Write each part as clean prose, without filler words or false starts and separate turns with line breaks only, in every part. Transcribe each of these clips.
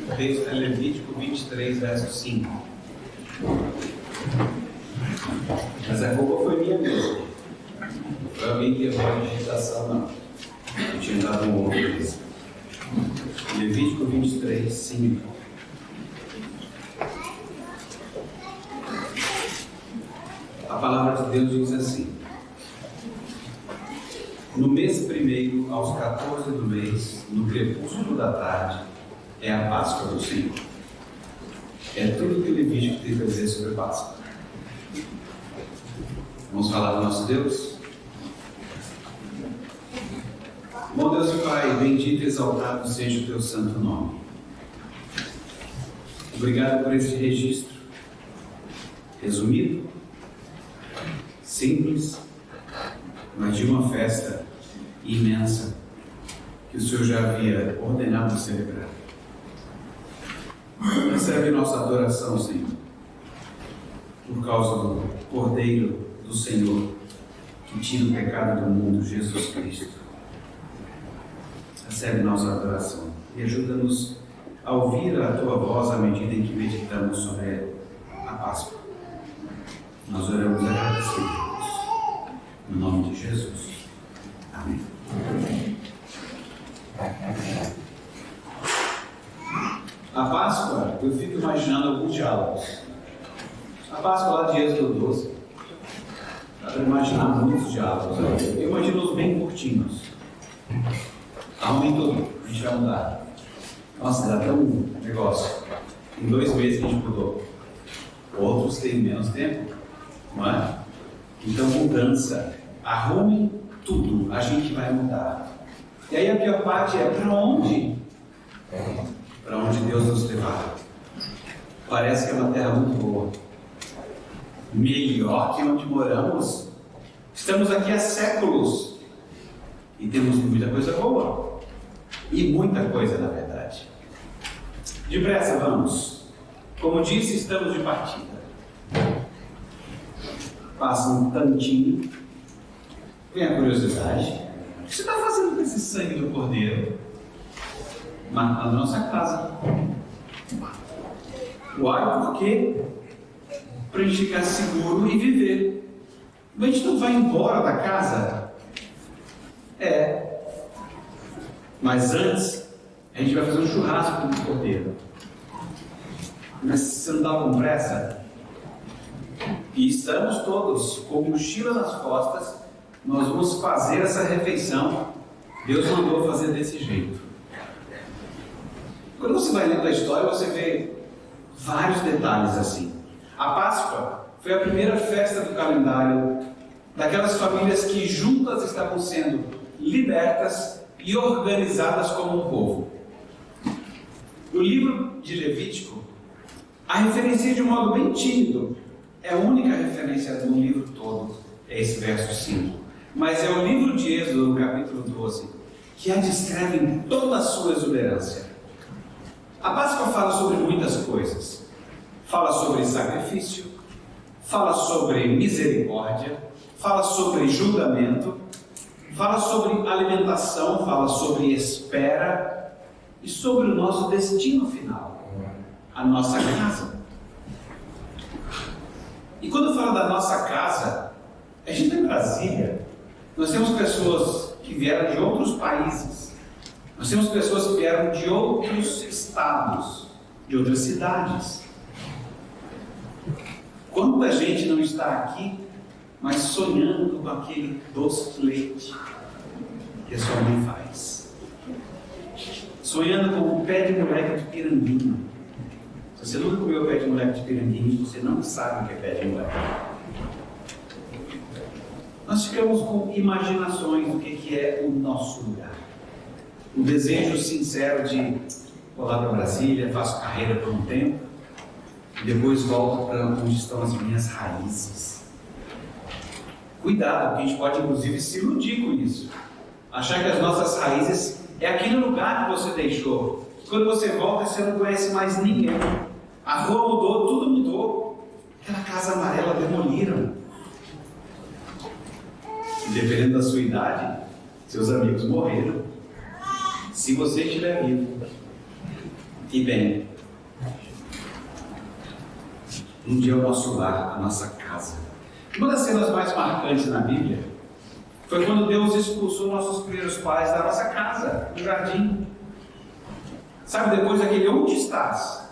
O texto é Levítico 23, verso 5. Mas a culpa foi minha mesmo. Não foi alguém que errou a digitação, não. Eu tinha dado um outro texto. Levítico 23, 5. A palavra de Deus diz assim: no mês primeiro, aos 14 do mês, no crepúsculo da tarde, é a Páscoa do Senhor. É tudo que o Levítico tem para dizer sobre a Páscoa. Vamos falar do nosso Deus? Bom Deus e Pai, bendito e exaltado seja o teu santo nome. Obrigado por este registro resumido, simples, mas de uma festa imensa que o Senhor já havia ordenado celebrar. Recebe nossa adoração, Senhor, por causa do Cordeiro do Senhor que tira o pecado do mundo, Jesus Cristo. Recebe nossa adoração e ajuda-nos a ouvir a Tua voz à medida em que meditamos sobre a Páscoa. Nós oramos agradecidos. No nome de Jesus. Amém. A Páscoa, eu fico imaginando alguns diálogos. A Páscoa lá de Êxodo 12. Dá para imaginar muitos diálogos. Eu imagino os bem curtinhos. Arrumem tudo, a gente vai mudar. Nossa, dá até um negócio. Em 2 meses a gente mudou. Outros têm menos tempo, não é? Então, mudança. Arrume tudo, a gente vai mudar. E aí a pior parte é: para onde? Para onde Deus nos levar. Parece que é uma terra muito boa. Melhor que onde moramos. Estamos aqui há séculos. E temos muita coisa boa. E muita coisa, na verdade. Depressa, vamos. Como disse, estamos de partida. Passa um tantinho. Vem a curiosidade. O que você está fazendo com esse sangue do Cordeiro? Matando a nossa casa. Uai, por quê? Para a gente ficar seguro e viver. Mas a gente não vai embora da casa? É. Mas antes, a gente vai fazer um churrasco com o Cordeiro. Mas você não estava com pressa? E estamos todos com mochila nas costas. Nós vamos fazer essa refeição. Deus mandou fazer desse jeito. Quando você vai lendo a história, você vê vários detalhes assim. A Páscoa foi a primeira festa do calendário daquelas famílias que juntas estavam sendo libertas e organizadas como um povo. O livro de Levítico a referencia de um modo bem tímido. É a única referência do livro todo, é esse verso 5. Mas é o livro de Êxodo, no capítulo 12, que a descreve em toda a sua exuberância. A Páscoa fala sobre muitas coisas. Fala sobre sacrifício, fala sobre misericórdia, fala sobre julgamento, fala sobre alimentação, fala sobre espera e sobre o nosso destino final, a nossa casa. E quando fala da nossa casa, a gente está em Brasília. Nós temos pessoas que vieram de outros países. Nós temos pessoas que vieram de outros estados, de outras cidades. Quanta gente não está aqui, mas sonhando com aquele doce de leite que a sua mãe faz. Sonhando com o pé de moleque de piranguinho. Se você nunca comeu pé de moleque de piranguinho, você não sabe o que é pé de moleque. Nós ficamos com imaginações do que é o nosso lugar. O desejo sincero de vou lá para Brasília, faço carreira por um tempo, e depois volto para onde estão as minhas raízes. Cuidado, porque a gente pode inclusive se iludir com isso. Achar que as nossas raízes é aquele lugar que você deixou. Quando você volta, você não conhece mais ninguém. A rua mudou, tudo mudou. Aquela casa amarela demoliram. E dependendo da sua idade, seus amigos morreram. Se você estiver vivo. E bem, um dia o nosso lar, a nossa casa. Uma das cenas mais marcantes na Bíblia foi quando Deus expulsou nossos primeiros pais da nossa casa, do jardim. Sabe, depois daquele onde estás?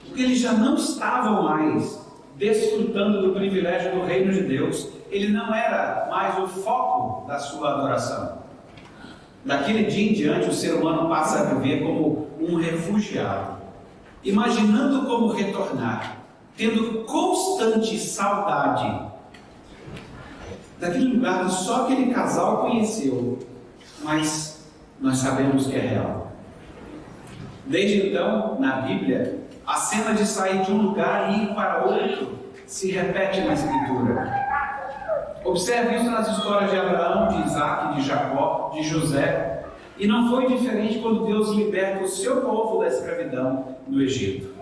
Porque eles já não estavam mais desfrutando do privilégio do reino de Deus. Ele não era mais o foco da sua adoração. Daquele dia em diante, o ser humano passa a viver como um refugiado, imaginando como retornar, tendo constante saudade daquele lugar que só aquele casal conheceu, mas nós sabemos que é real. Desde então, na Bíblia, a cena de sair de um lugar e ir para outro se repete na Escritura. Observe isso nas histórias de Abraão, de Isaac, de Jacó, de José. E não foi diferente quando Deus liberta o seu povo da escravidão no Egito.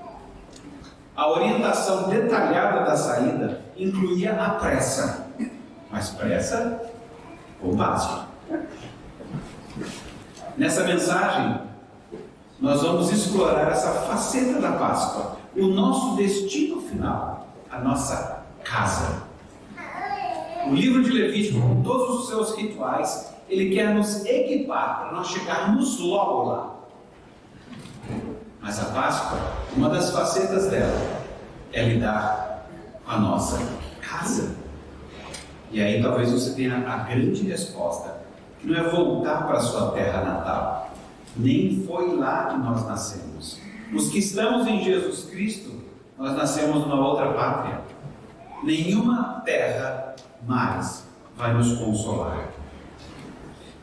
A orientação detalhada da saída incluía a pressa. Mas pressa ou básico? Nessa mensagem, nós vamos explorar essa faceta da Páscoa, o nosso destino final, a nossa casa. O livro de Levítico, com todos os seus rituais, ele quer nos equipar para nós chegarmos logo lá. Mas a Páscoa, uma das facetas dela, é lidar com a nossa casa. E aí talvez você tenha a grande resposta, que não é voltar para a sua terra natal. Nem foi lá que nós nascemos. Os que estamos em Jesus Cristo, nós nascemos numa outra pátria. Nenhuma terra mais vai nos consolar.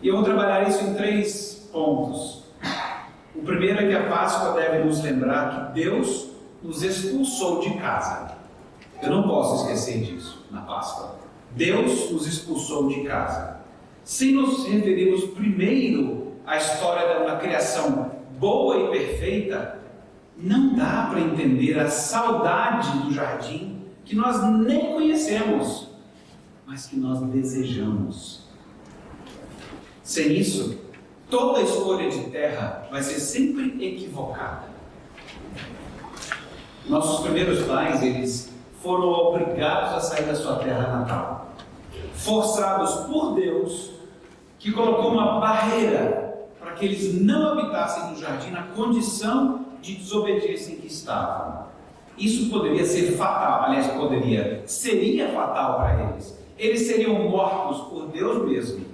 E eu vou trabalhar isso em 3 pontos. O primeiro é que a Páscoa deve nos lembrar que Deus nos expulsou de casa. Eu não posso esquecer disso na Páscoa. Deus nos expulsou de casa. Se nos referirmos primeiro à história de uma criação boa e perfeita, não dá para entender a saudade do jardim que nós nem conhecemos, mas que nós desejamos. Sem isso, toda escolha de terra vai ser sempre equivocada. Nossos primeiros pais, eles foram obrigados a sair da sua terra natal, forçados por Deus, que colocou uma barreira para que eles não habitassem no jardim na condição de desobediência em que estavam. Isso poderia ser fatal, aliás, seria fatal para eles. Eles seriam mortos por Deus mesmo.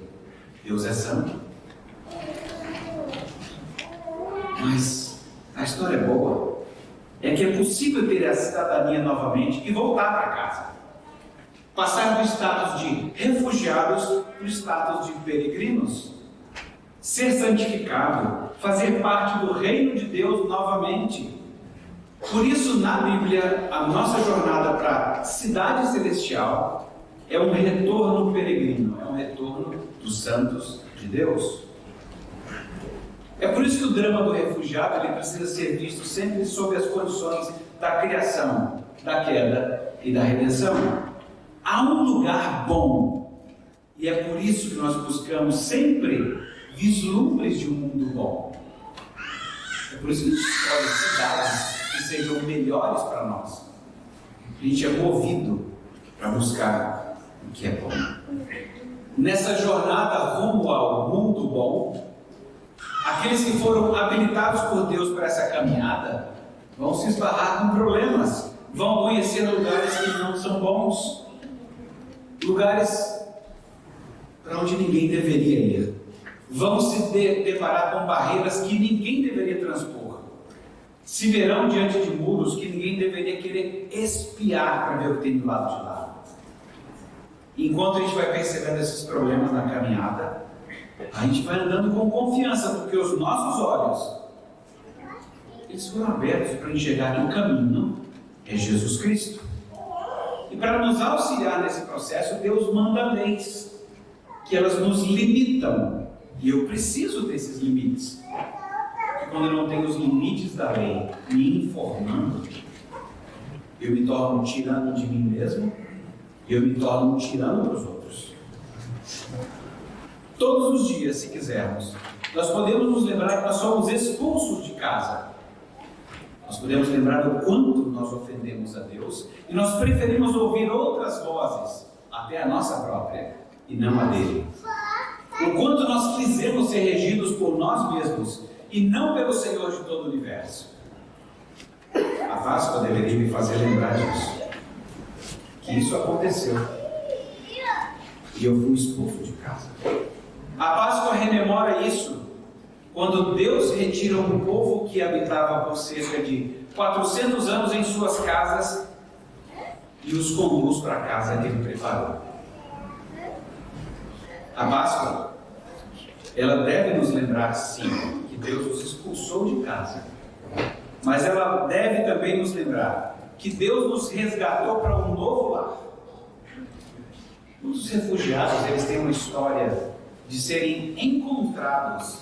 Deus é santo. Mas a história é boa. É que é possível ter a cidadania novamente e voltar para casa. Passar do status de refugiados para o status de peregrinos. Ser santificado, fazer parte do reino de Deus novamente. Por isso, na Bíblia, a nossa jornada para a cidade celestial é um retorno peregrino, é um retorno dos santos de Deus. É por isso que o drama do refugiado ele precisa ser visto sempre sob as condições da criação, da queda e da redenção. Há um lugar bom, e é por isso que nós buscamos sempre vislumbres de um mundo bom. É por isso que a gente escolhe cidades que sejam melhores para nós. A gente é movido para buscar o que é bom. Nessa jornada rumo ao mundo bom, aqueles que foram habilitados por Deus para essa caminhada vão se esbarrar com problemas, vão conhecer lugares que não são bons, lugares para onde ninguém deveria ir, vão se deparar com barreiras que ninguém deveria transpor, se verão diante de muros que ninguém deveria querer espiar para ver o que tem do lado de lá. Enquanto a gente vai percebendo esses problemas na caminhada, a gente vai andando com confiança, porque os nossos olhos eles foram abertos para enxergar que o caminho é Jesus Cristo. E para nos auxiliar nesse processo, Deus manda leis, que elas nos limitam. E eu preciso desses limites. Porque quando eu não tenho os limites da lei me informando, eu me torno um tirano de mim mesmo, e eu me torno um tirano para os outros. Todos os dias, se quisermos, nós podemos nos lembrar que nós somos expulsos de casa. podemos lembrar o quanto nós ofendemos a Deus e nós preferimos ouvir outras vozes, até a nossa própria, e não a dele. O quanto nós quisemos ser regidos por nós mesmos e não pelo Senhor de todo o universo. A Páscoa deveria me fazer lembrar disso. Que isso aconteceu. E eu fui expulso de casa. A Páscoa rememora isso quando Deus retira um povo que habitava por cerca de 400 anos em suas casas e os conduz para a casa que Ele preparou. A Páscoa, ela deve nos lembrar, sim, que Deus nos expulsou de casa. Mas ela deve também nos lembrar que Deus nos resgatou para um novo lar. Muitos refugiados, eles têm uma história de serem encontrados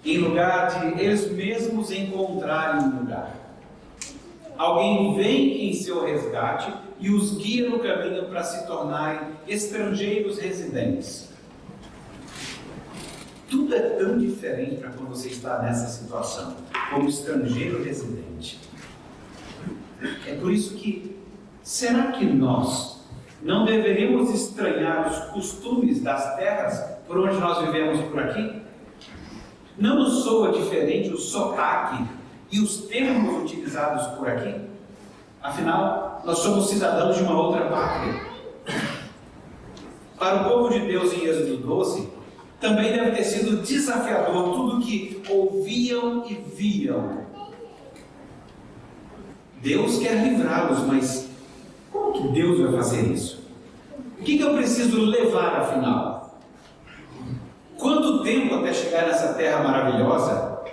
em lugar de eles mesmos encontrarem um lugar. Alguém vem em seu resgate e os guia no caminho para se tornarem estrangeiros residentes. Tudo é tão diferente para quando você está nessa situação, como estrangeiro residente. É por isso que, será que nós não deveríamos estranhar os costumes das terras por onde nós vivemos por aqui? Não nos soa diferente o sotaque e os termos utilizados por aqui? Afinal, nós somos cidadãos de uma outra pátria. Para o povo de Deus em Êxodo 12, também deve ter sido desafiador tudo que ouviam e viam. Deus quer livrá-los, mas como que Deus vai fazer isso? O que eu preciso levar, afinal? Quanto tempo até chegar nessa terra maravilhosa?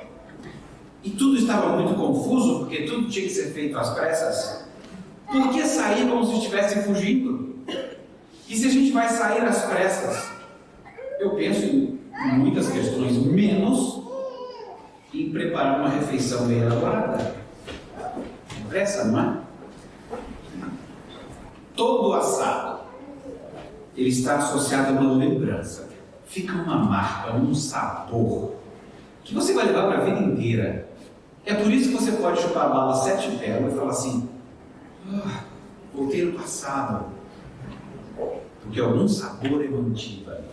E tudo estava muito confuso, porque tudo tinha que ser feito às pressas. Por que sair como se estivesse fugindo? E se a gente vai sair às pressas? Eu penso em muitas questões, menos em preparar uma refeição bem elaborada. Pressa, não é? Todo assado, ele está associado a uma lembrança. Fica uma marca, um sabor, que você vai levar para a vida inteira. É por isso que você pode chupar a bala 7 pérolas e falar assim, voltei no passado. Porque algum sabor é mantido ali.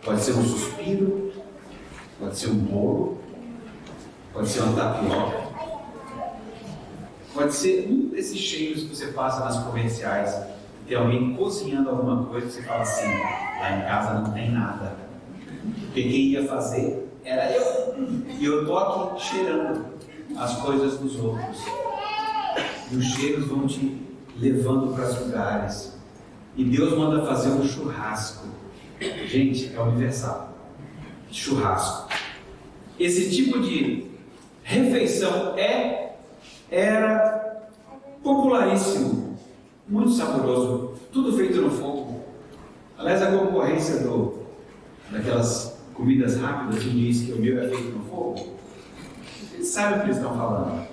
Pode ser um suspiro, pode ser um bolo, pode ser uma tapioca, pode ser um desses cheiros que você passa nas comerciais e tem alguém cozinhando alguma coisa e você fala assim, lá em casa não tem nada. Porque quem ia fazer era eu. E eu estou aqui cheirando as coisas dos outros. E os cheiros vão te levando para os lugares. E Deus manda fazer um churrasco. Gente, é universal. Churrasco. Esse tipo de refeição era popularíssimo, muito saboroso, tudo feito no fogo. Aliás, a concorrência daquelas comidas rápidas que diz que o meu é feito no fogo, eles sabem o que eles estão falando.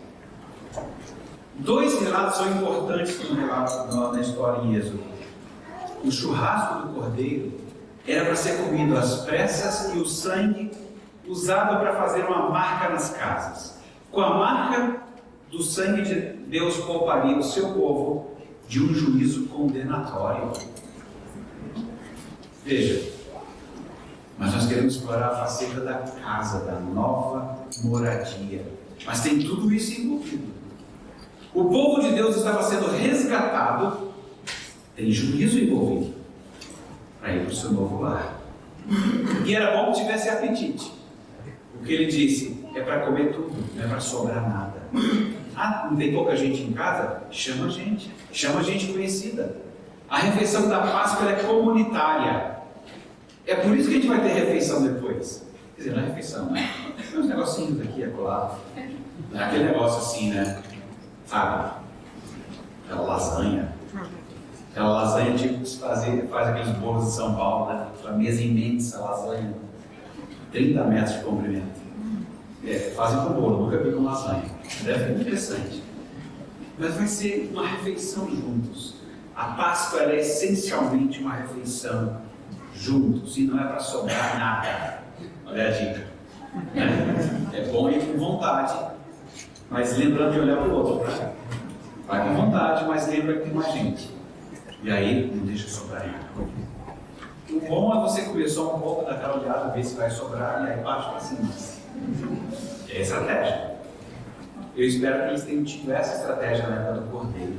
2 relatos são importantes na história em Êxodo. O churrasco do cordeiro era para ser comido às pressas e o sangue usado para fazer uma marca nas casas. Com a marca do sangue de Deus pouparia o seu povo de um juízo condenatório. Veja, mas nós queremos explorar a faceta da casa, da nova moradia. Mas tem tudo isso envolvido. O povo de Deus estava sendo resgatado, tem juízo envolvido, para ir para o seu novo lar. E era bom que tivesse apetite. O que ele disse é para comer tudo, não é para sobrar nada. Não tem pouca gente em casa? Chama gente conhecida. A refeição da Páscoa é comunitária. É por isso que a gente vai ter refeição depois. Quer dizer, não é refeição, né? Tem uns negocinhos aqui, acolá. Não é aquele negócio assim, né? Sabe? Aquela lasanha. Aquela lasanha tipo que se faz aqueles bolos de São Paulo, né? Aquela mesa imensa, lasanha. 30 metros de comprimento. Fazem com bolo, nunca vi com lasanha. Deve ser interessante. Mas vai ser uma refeição juntos. A Páscoa é essencialmente uma refeição juntos. E não é para sobrar nada. Olha a dica. É bom ir com vontade, Mas lembrando de olhar para o outro, tá? Vai com vontade, mas lembra que tem mais gente. E aí, não deixa sobrar nada. O bom é você comer só um pouco daquela olhada, ver se vai sobrar, e aí parte para cima. É a estratégia. Eu espero que eles tenham tido essa estratégia na época do Cordeiro.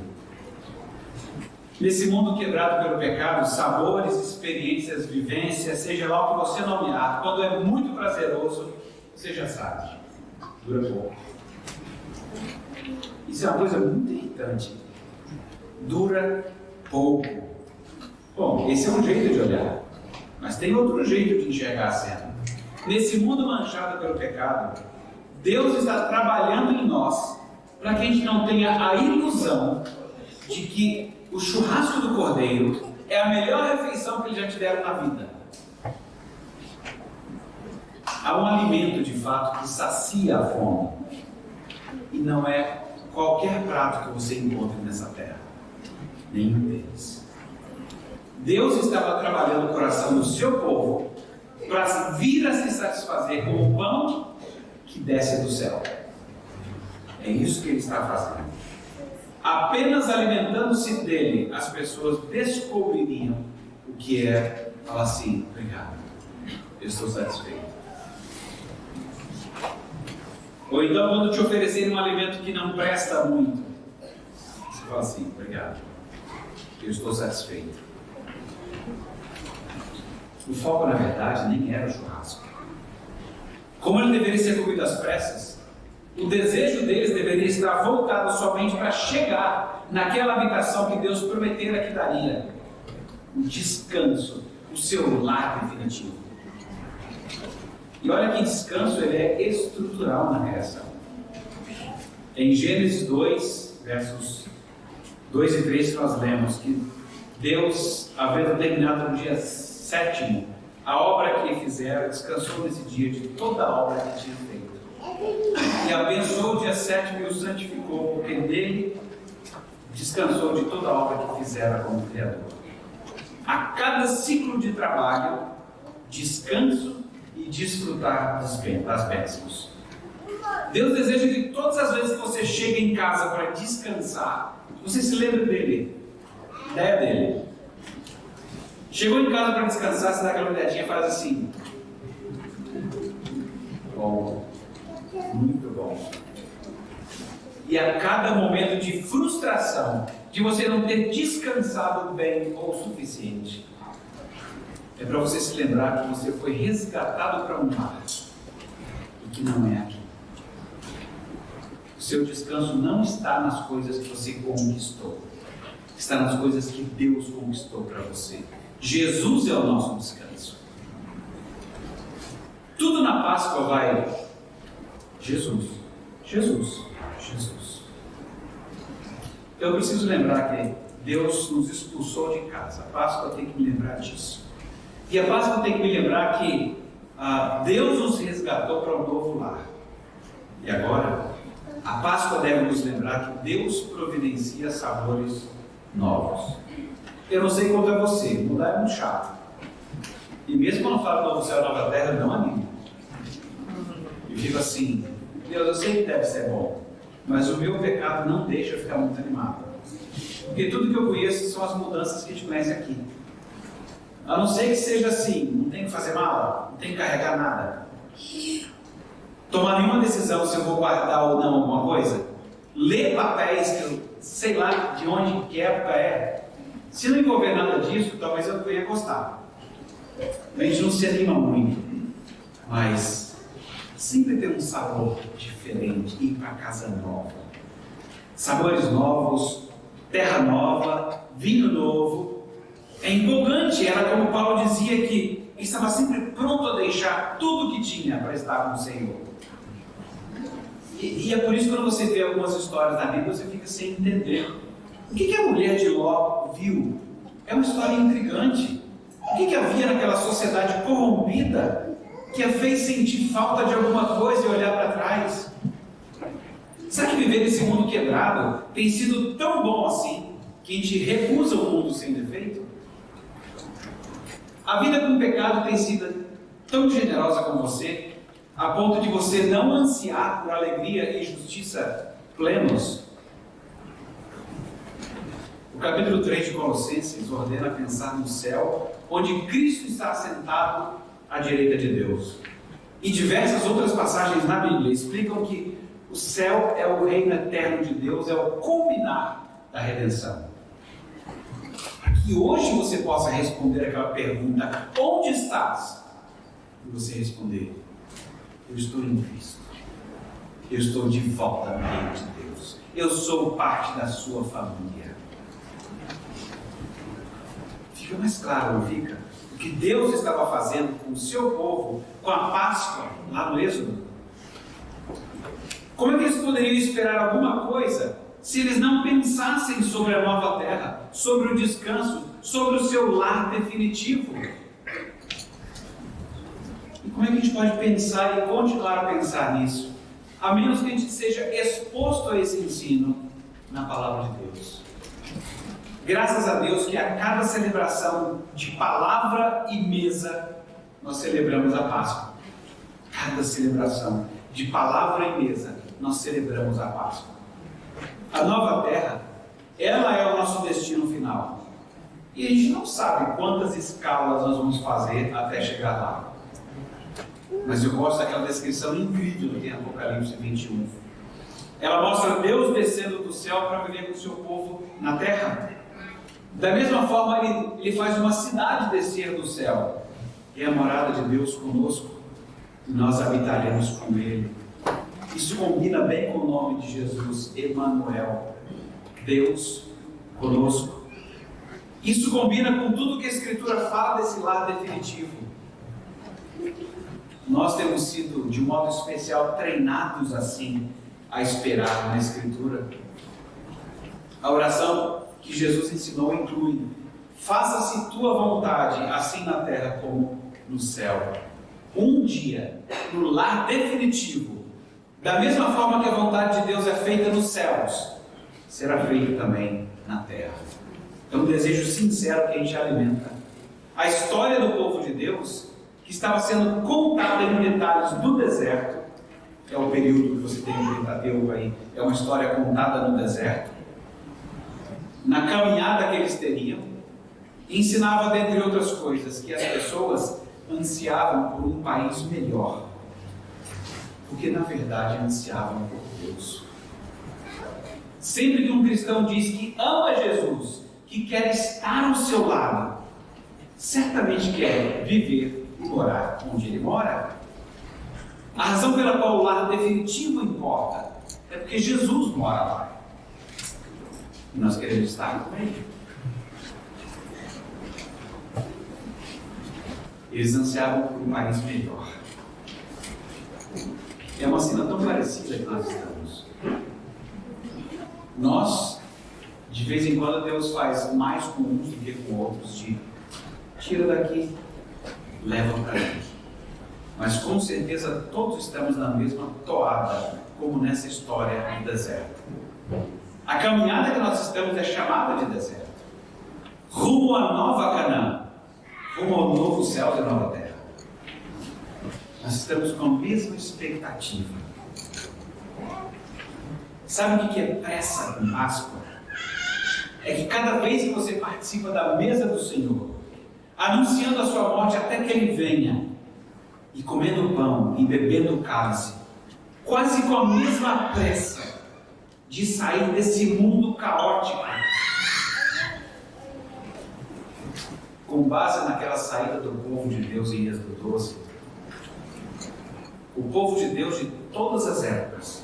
Nesse mundo quebrado pelo pecado, sabores, experiências, vivências, seja lá o que você nomear, quando é muito prazeroso, você já sabe, dura pouco. Isso é uma coisa muito irritante. Dura pouco. Bom, esse é um jeito de olhar, mas tem outro jeito de enxergar a cena. Nesse mundo manchado pelo pecado, Deus está trabalhando em nós para que a gente não tenha a ilusão de que o churrasco do Cordeiro é a melhor refeição que eles já tiveram na vida. Há um alimento de fato que sacia a fome, e não é qualquer prato que você encontre nessa terra, nenhum deles. Deus estava trabalhando o coração do seu povo para vir a se satisfazer com o pão que desce do céu. É isso que ele está fazendo. Apenas alimentando-se dele, as pessoas descobririam o que é falar assim: obrigado, eu estou satisfeito. Ou então, quando te oferecerem um alimento que não presta muito, você fala assim: obrigado, eu estou satisfeito. O foco, na verdade, nem era o churrasco. Como ele deveria ser comido às pressas, o desejo deles deveria estar voltado somente para chegar naquela habitação que Deus prometera que daria. O descanso, o seu lar definitivo. E olha que descanso ele é estrutural na criação. Em Gênesis 2, versos 2 e 3, nós lemos que Deus, havendo terminado no dia 7º a obra que fizera, descansou nesse dia de toda a obra que tinha feito. E abençoou o dia 7º e o santificou, porque nele descansou de toda a obra que fizera como Criador. A cada ciclo de trabalho, descanso e desfrutar das bênçãos. Deus deseja que todas as vezes que você chega em casa para descansar, você se lembre dele, ideia dele. Chegou em casa para descansar, você dá aquela olhadinha e faz assim: bom, muito bom. E a cada momento de frustração, de você não ter descansado bem ou o suficiente, é para você se lembrar que você foi resgatado para um lar e que não é aqui. O seu descanso não está nas coisas que você conquistou, está nas coisas que Deus conquistou para você. Jesus é o nosso descanso. Tudo na Páscoa vai Jesus, Jesus, Jesus. Eu preciso lembrar que Deus nos expulsou de casa. A Páscoa tem que me lembrar disso. E a Páscoa tem que me lembrar que Deus nos resgatou para um novo lar. E agora, a Páscoa deve nos lembrar que Deus providencia sabores novos. Eu não sei quanto é você, mudar é muito chato. E mesmo quando eu falo novo céu, nova terra, eu não animo. Eu fico assim: Deus, eu sei que deve ser bom, mas o meu pecado não deixa eu ficar muito animado. Porque tudo que eu conheço são as mudanças que a gente conhece aqui. A não ser que seja assim, não tem que fazer mala, não tem que carregar nada. Tomar nenhuma decisão se eu vou guardar ou não alguma coisa. Ler papéis que eu sei lá de onde, que época é. Se não envolver nada disso, talvez eu venha gostar. A gente não se anima muito, mas sempre tem um sabor diferente. Ir para casa nova, sabores novos, terra nova, vinho novo. É empolgante. Era como Paulo dizia, que estava sempre pronto a deixar tudo que tinha para estar com o Senhor. E é por isso que quando você vê algumas histórias da Bíblia, você fica sem entender. O que a mulher de Ló viu? É uma história intrigante. O que havia naquela sociedade corrompida que a fez sentir falta de alguma coisa e olhar para trás? Será que viver nesse mundo quebrado tem sido tão bom assim que a gente recusa o mundo sem defeito? A vida com o pecado tem sido tão generosa com você a ponto de você não ansiar por alegria e justiça plenos? O capítulo 3 de Colossenses ordena pensar no céu, onde Cristo está assentado à direita de Deus. E diversas outras passagens na Bíblia explicam que o céu é o reino eterno de Deus, é o culminar da redenção. Para que hoje você possa responder aquela pergunta: onde estás? E você responder: eu estou em Cristo. Eu estou de volta no reino de Deus. Eu sou parte da sua família. Fica mais claro, não fica? O que Deus estava fazendo com o seu povo, com a Páscoa, lá no Êxodo. Como é que eles poderiam esperar alguma coisa se eles não pensassem sobre a nova terra, sobre o descanso, sobre o seu lar definitivo? E como é que a gente pode pensar e continuar a pensar nisso, a menos que a gente seja exposto a esse ensino na palavra de Deus? Graças a Deus que a cada celebração de palavra e mesa, nós celebramos a Páscoa. Cada celebração de palavra e mesa, nós celebramos a Páscoa. A nova terra, ela é o nosso destino final. E a gente não sabe quantas escalas nós vamos fazer até chegar lá. Mas eu gosto daquela descrição incrível que tem em Apocalipse 21. Ela mostra Deus descendo do céu para viver com o seu povo na terra. Da mesma forma, ele faz uma cidade descer do céu. E a morada de Deus conosco, e nós habitaremos com Ele. Isso combina bem com o nome de Jesus, Emanuel, Deus conosco. Isso combina com tudo que a Escritura fala desse lar definitivo. Nós temos sido, de modo especial, treinados assim, a esperar na Escritura. A oração que Jesus ensinou inclui: faça-se tua vontade, assim na terra como no céu. Um dia, no lar definitivo, da mesma forma que a vontade de Deus é feita nos céus, será feita também na terra. É um desejo sincero que a gente alimenta. A história do povo de Deus, que estava sendo contada em detalhes do deserto, é o período que você tem no Pentateuco aí, é uma história contada no deserto, na caminhada que eles teriam, ensinava, dentre outras coisas, que as pessoas ansiavam por um país melhor, porque na verdade ansiavam por Deus. Sempre que um cristão diz que ama Jesus, que quer estar ao seu lado, certamente quer viver e morar onde ele mora. A razão pela qual o lar definitivo importa é porque Jesus mora lá. E nós queremos estar com Ele. Eles ansiavam por um país melhor. É uma cena tão parecida que nós estamos. Nós, de vez em quando, Deus faz mais com uns do que com outros, de tira daqui, leva para ali. Mas com certeza todos estamos na mesma toada, como nessa história do deserto. A caminhada que nós estamos é chamada de deserto. Rumo à nova Canaã, rumo ao novo céu e à nova terra. Nós estamos com a mesma expectativa. Sabe o que é pressa com Páscoa? É que cada vez que você participa da mesa do Senhor, anunciando a sua morte até que Ele venha, e comendo o pão e bebendo o cálice, quase com a mesma pressa de sair desse mundo caótico, com base naquela saída do povo de Deus em Êxodo 12. O povo de Deus de todas as épocas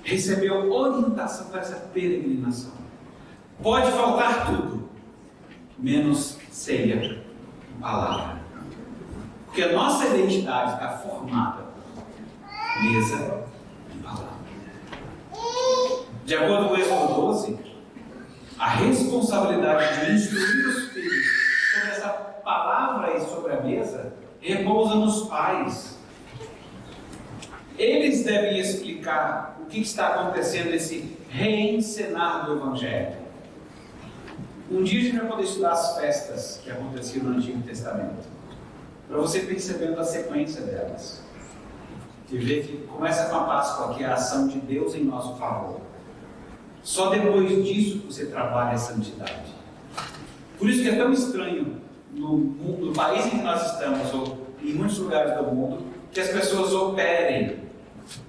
recebeu orientação para essa peregrinação. Pode faltar tudo, menos ceia e palavra. Porque a nossa identidade está formada por mesa e palavra. De acordo com o Êxodo 12, a responsabilidade de instruir os filhos sobre essa palavra e sobre a mesa repousa nos pais. Eles devem explicar o que está acontecendo nesse reencenar do Evangelho. Um dia a gente vai poder estudar as festas que aconteciam no Antigo Testamento, para você percebendo a sequência delas. e vê que começa com a Páscoa, que é a ação de Deus em nosso favor. Só depois disso você trabalha a santidade. Por isso que é tão estranho no país em que nós estamos, ou em muitos lugares do mundo, que as pessoas operem.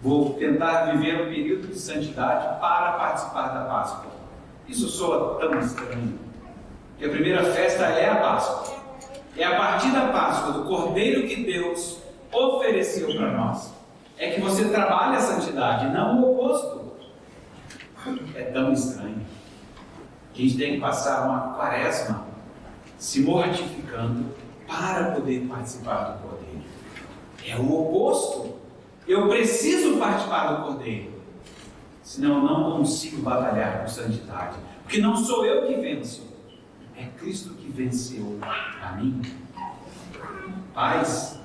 Vou tentar viver um período de santidade para participar da Páscoa. Isso soa tão estranho. Que a primeira festa é a Páscoa. É a partir da Páscoa, do Cordeiro que Deus ofereceu para nós, é que você trabalha a santidade, não o oposto. É tão estranho que a gente tem que passar uma quaresma se mortificando para poder participar do Cordeiro. É o oposto. Eu preciso participar do Cordeiro, senão eu não consigo batalhar por santidade, porque não sou eu que venço, é Cristo que venceu a mim. Pais,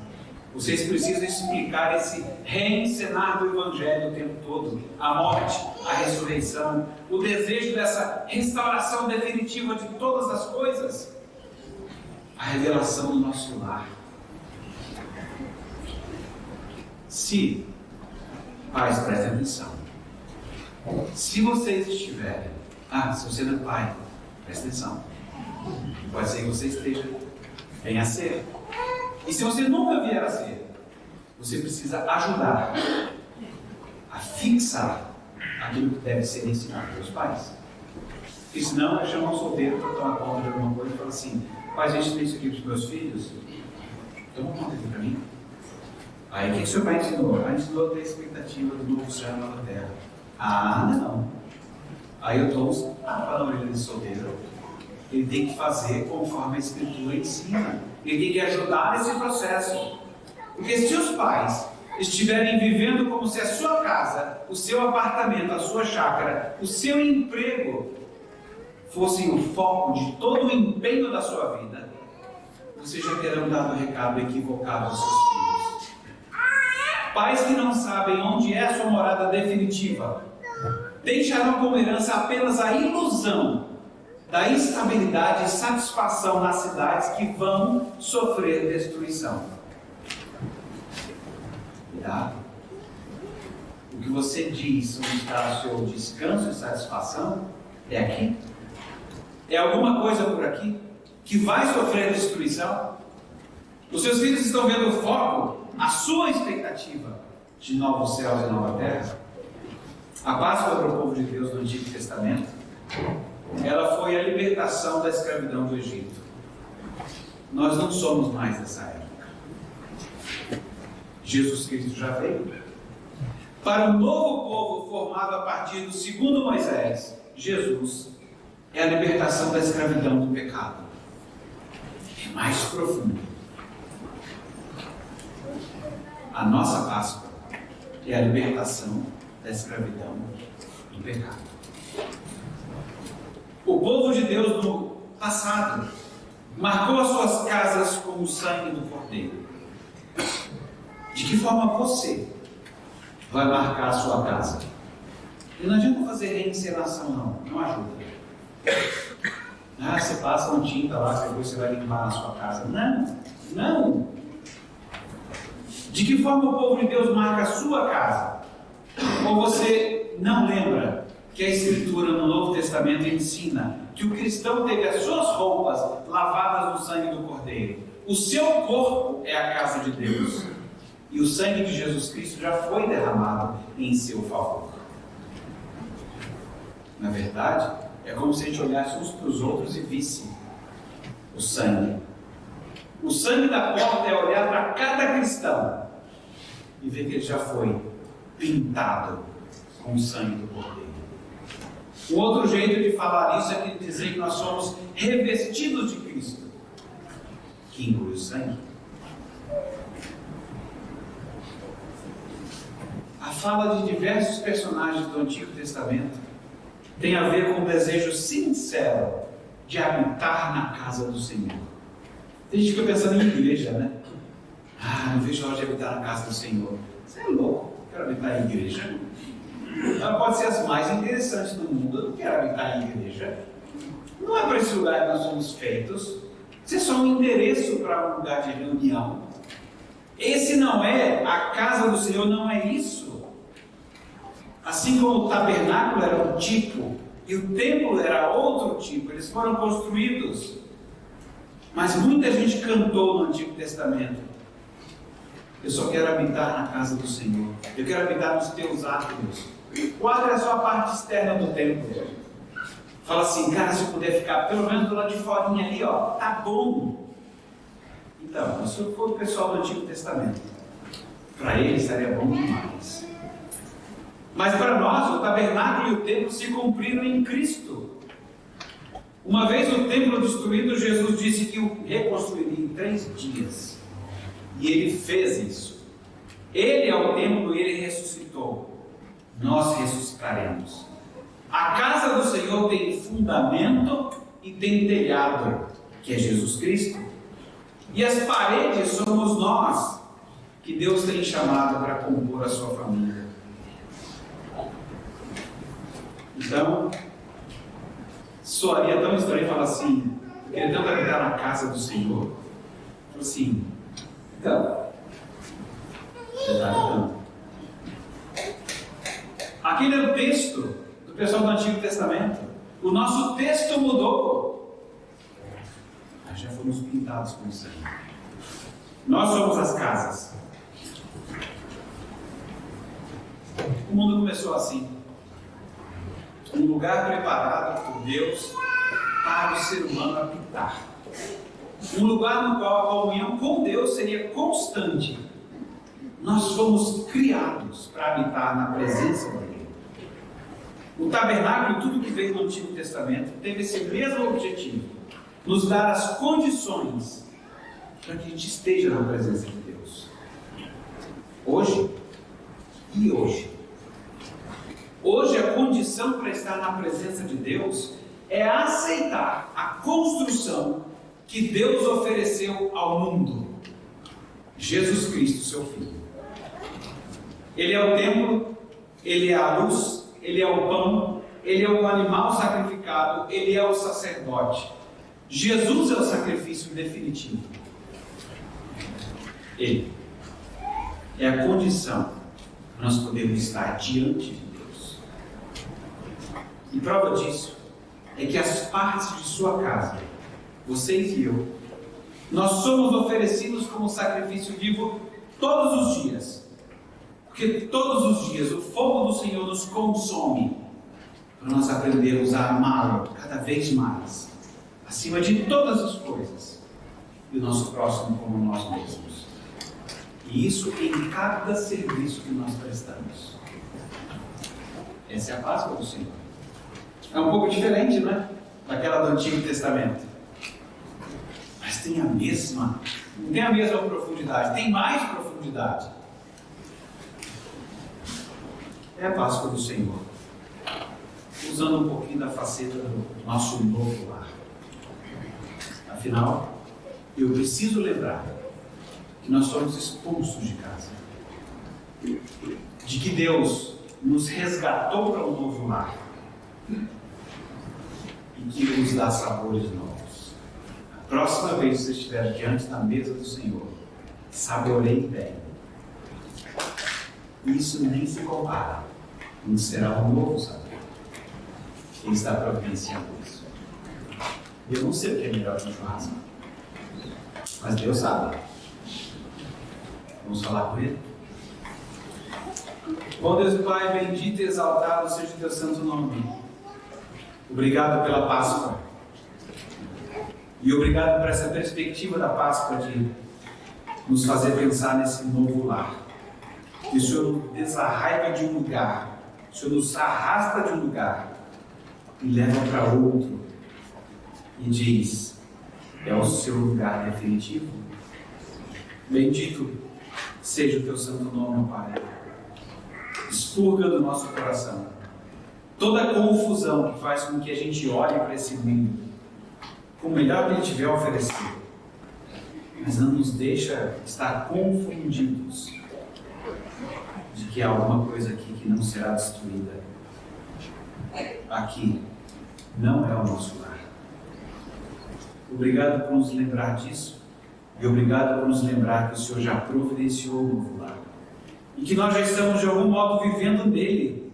vocês precisam explicar esse reencenar do Evangelho o tempo todo, a morte, a ressurreição, o desejo dessa restauração definitiva de todas as coisas, a revelação do nosso lar. Se, pais, prestem atenção, se vocês estiverem, se você não é pai, presta atenção, pode ser que você esteja, venha a ser. E se você nunca vier a ser, você precisa ajudar a fixar aquilo que deve ser ensinado pelos pais. Porque senão eu chamo um solteiro para tomar conta de alguma coisa e falo assim: pai, a gente tem isso aqui para os meus filhos, toma conta aqui para mim. Aí o que o seu pai ensinou? Pai ensinou a ter expectativa do novo céu e nova terra. Não. Aí eu dou para a orelha de solteiro. Ele tem que fazer conforme a Escritura ensina. Ele tem que ajudar nesse processo. Porque se os pais estiverem vivendo como se a sua casa, o seu apartamento, a sua chácara, o seu emprego fossem o foco de todo o empenho da sua vida, vocês já terão dado o recado equivocado aos seus filhos. Pais que não sabem onde é a sua morada definitiva deixarão como herança apenas a ilusão da estabilidade e satisfação nas cidades que vão sofrer destruição. Cuidado. O que você diz onde está o seu descanso e satisfação é aqui? É alguma coisa por aqui que vai sofrer destruição? Os seus filhos estão vendo o foco, a sua expectativa de novos céus e nova terra? A Páscoa para o povo de Deus no Antigo Testamento, ela foi a libertação da escravidão do Egito. Nós não somos mais dessa época. Jesus Cristo já veio. Para o novo povo formado a partir do segundo Moisés, Jesus é a libertação da escravidão do pecado. É mais profundo. A nossa Páscoa é a libertação da escravidão do pecado. O povo de Deus no passado marcou as suas casas com o sangue do Cordeiro. De que forma você vai marcar a sua casa? E não adianta fazer reencenação, não ajuda. Você passa uma tinta lá, depois você vai limpar a sua casa. Não. De que forma o povo de Deus marca a sua casa? Ou você não lembra que a Escritura no Novo Testamento ensina que o cristão teve as suas roupas lavadas no sangue do Cordeiro? O seu corpo é a casa de Deus. E o sangue de Jesus Cristo já foi derramado em seu favor. Na verdade, é como se a gente olhasse uns para os outros e visse o sangue. O sangue da porta é olhar para cada cristão e ver que ele já foi pintado com o sangue do Cordeiro. Um outro jeito de falar isso é dizer que nós somos revestidos de Cristo, que inclui o sangue. A fala de diversos personagens do Antigo Testamento tem a ver com o desejo sincero de habitar na casa do Senhor. Tem gente que fica pensando em igreja, né? Não vejo a hora de habitar na casa do Senhor. Você é louco, quero habitar em igreja. Ela pode ser as mais interessantes do mundo. Eu não quero habitar em igreja. Não é para esse lugar que nós somos feitos. Isso é só um endereço para um lugar de reunião. Esse não é, a casa do Senhor não é isso. Assim como o tabernáculo era um tipo e o templo era outro tipo, eles foram construídos. Mas muita gente cantou no Antigo Testamento: eu só quero habitar na casa do Senhor, eu quero habitar nos teus átrios. O átrio é só a parte externa do templo. Fala assim: cara, se eu puder ficar pelo menos do lado de fora ali, ó, tá bom. Então, isso foi o pessoal do Antigo Testamento. Para eles estaria bom demais. Mas para nós, o tabernáculo e o templo se cumpriram em Cristo. Uma vez o templo destruído, Jesus disse que o reconstruiria em 3 dias. E ele fez isso. Ele é o templo e ele ressuscitou. Nós ressuscitaremos. A casa do Senhor tem fundamento e tem telhado, que é Jesus Cristo. E as paredes somos nós, que Deus tem chamado para compor a sua família. Então, soaria tão estranho falar assim: eu queria tanto habitar na casa do Senhor. Fala assim, então, você está habitando. Aquele é o texto do pessoal do Antigo Testamento. O nosso texto mudou. Nós já fomos pintados com sangue. Nós somos as casas. O mundo começou assim. Um lugar preparado por Deus para o ser humano habitar. Um lugar no qual a comunhão com Deus seria constante. Nós fomos criados para habitar na presença dele. O tabernáculo e tudo que veio no Antigo Testamento teve esse mesmo objetivo: nos dar as condições para que a gente esteja na presença de Deus. Hoje e hoje. Hoje a condição para estar na presença de Deus é aceitar a construção que Deus ofereceu ao mundo. Jesus Cristo, seu Filho. Ele é o templo, ele é a luz, ele é o pão, ele é o animal sacrificado, ele é o sacerdote. Jesus é o sacrifício definitivo. Ele é a condição para nós podermos estar diante de Deus. E prova disso é que as partes de sua casa, vocês e eu, nós somos oferecidos como sacrifício vivo todos os dias. Porque todos os dias o fogo do Senhor nos consome para nós aprendermos a amá-lo cada vez mais, acima de todas as coisas, e o nosso próximo como nós mesmos. E isso em cada serviço que nós prestamos. Essa é a Páscoa do Senhor. É um pouco diferente, não é? Daquela do Antigo Testamento. Mas tem não tem a mesma profundidade, tem mais profundidade. É a Páscoa do Senhor. Usando um pouquinho da faceta do nosso novo lar. Afinal, eu preciso lembrar que nós somos expulsos de casa. De que Deus nos resgatou para um novo lar. E que nos dá sabores novos. A próxima vez que você estiver diante da mesa do Senhor, saboreie bem. Isso nem se compara. Não será um novo sabor. Ele está providenciando isso. Eu não sei o que é melhor que um churrasco. Mas Deus sabe. Vamos falar com Ele? Bom Deus e Pai, bendito e exaltado seja o Teu santo nome. Obrigado pela Páscoa. E obrigado por essa perspectiva da Páscoa de nos fazer pensar nesse novo lar. Que o Senhor nos desarraiga de um lugar, o Senhor nos arrasta de um lugar e leva para outro e diz: é o seu lugar definitivo. Bendito seja o Teu santo nome, Pai. Expurga do nosso coração toda a confusão que faz com que a gente olhe para esse mundo com o melhor que Ele tiver a oferecer, mas não nos deixa estar confundidos de que há alguma coisa aqui que não será destruída. Aqui não é o nosso lar. Obrigado por nos lembrar disso E obrigado por nos lembrar que o Senhor já providenciou um novo lar. E que nós já estamos de algum modo vivendo nele,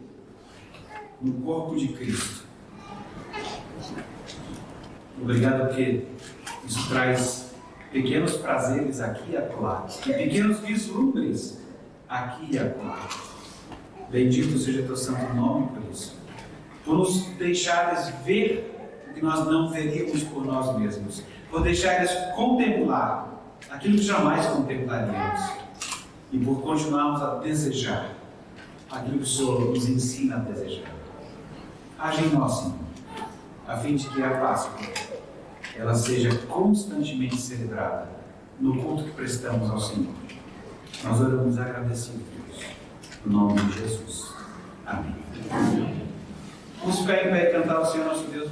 no corpo de Cristo. Obrigado porque isso traz pequenos prazeres aqui e acolá, pequenos vislumbres aqui e acolá. Bendito seja teu santo nome por isso, por nos deixares ver o que nós não veríamos por nós mesmos, por deixares contemplar aquilo que jamais contemplaríamos e por continuarmos a desejar aquilo que o Senhor nos ensina a desejar. Age em nós, Senhor, a fim de que a Páscoa ela seja constantemente celebrada no culto que prestamos ao Senhor. Nós oramos agradecidos, no nome de Jesus. Amém. Vamos ficar em pé e cantar ao Senhor nosso Deus.